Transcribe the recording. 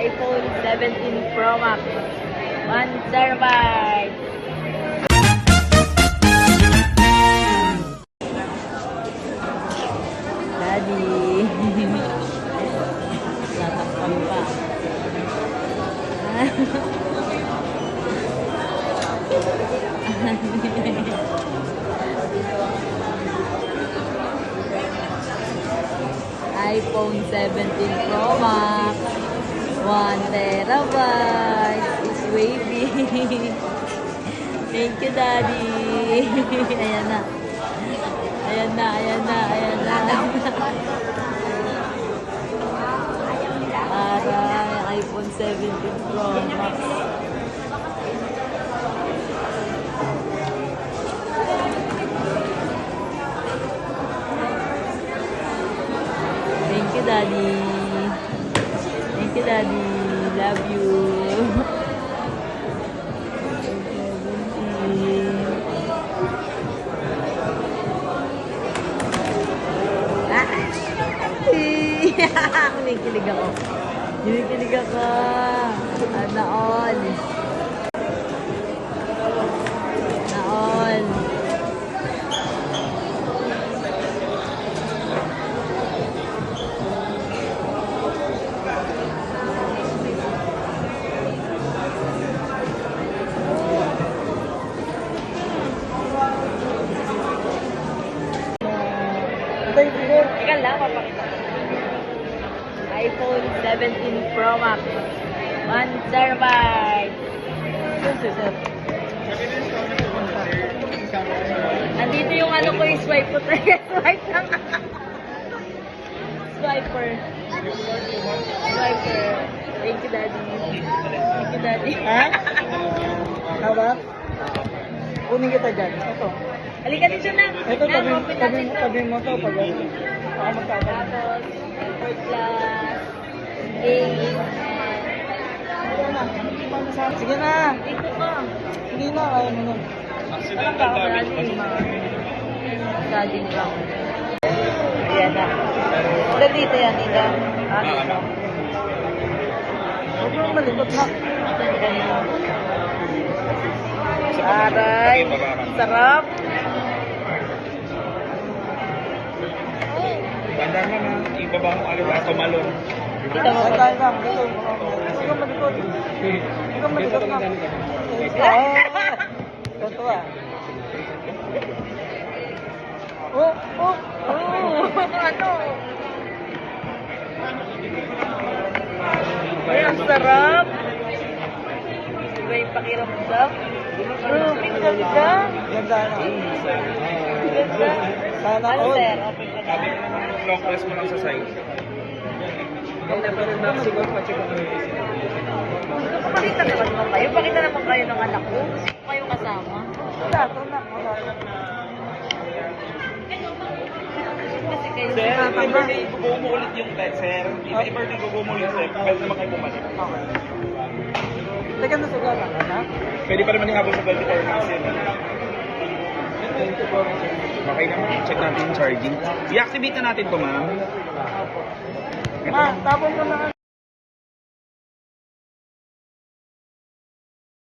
iPhone 17 Pro Max. 1 terabyte. Daddy. Tatakpan pa. iPhone 17 Pro Max. 1 terabyte. It's wavy. Thank you, Daddy. Ayan na. Ayan na, ayan na, ayan na. Para iPhone 17 Pro Max. Thank you, Daddy. Thank you, Daddy. Love you. Kinikilig ako. Kinikilig ako. Naon. Naon. Teka lang, papakita ko. iPhone 17 Pro Max. 1 terabyte. Nandito yung ano ko, i-swipe ko tayo. Swipe lang. Swiper. Swiper. Thank you, Daddy. Thank you, Daddy. Ha? Hawak? Kunin kita dyan. Ito. Halika dito na. Ito, tabi mo to. Pag baka magkakaroon. Tapos, first class, A, Sige na. dito ka. Hindi na. Kaya mo nun. Alam ka, marami massaging lang. Ayan na. Wala dito yan, Ida. Huwag mo malikot na. Aray, sarap. Bandar na na, ibaba mo aliwato malon. Dito mo Ay, pa. kaya lang. Dito. Huwag ka malikot. Huwag ka malikot na. Ito ah. Oh, oh. Ano? Ay, ang sarap. Iba yung pakiramdam. Ang ganda. Ganda na. Ganda. Sana Ano, all. sir? Open ka na. Sabi ko naman, long press mo lang sa side. Pakita naman kayo. Pakita naman kayo ng anak ko. Kayo kasama. Wala, ito na. Wala. Kasi kayo Sir, kasama. i-birthday gugo mo ulit yung pet, sir. I-birthday gugo mo ulit, sir. Pwede naman kayo bumalik. Okay. Teka na suga lang, ha? Pwede pa naman ihabol sa 24 months yun. Okay naman, check natin yung charging. I-activate na natin to, ma'am. Ma, tapon ko na.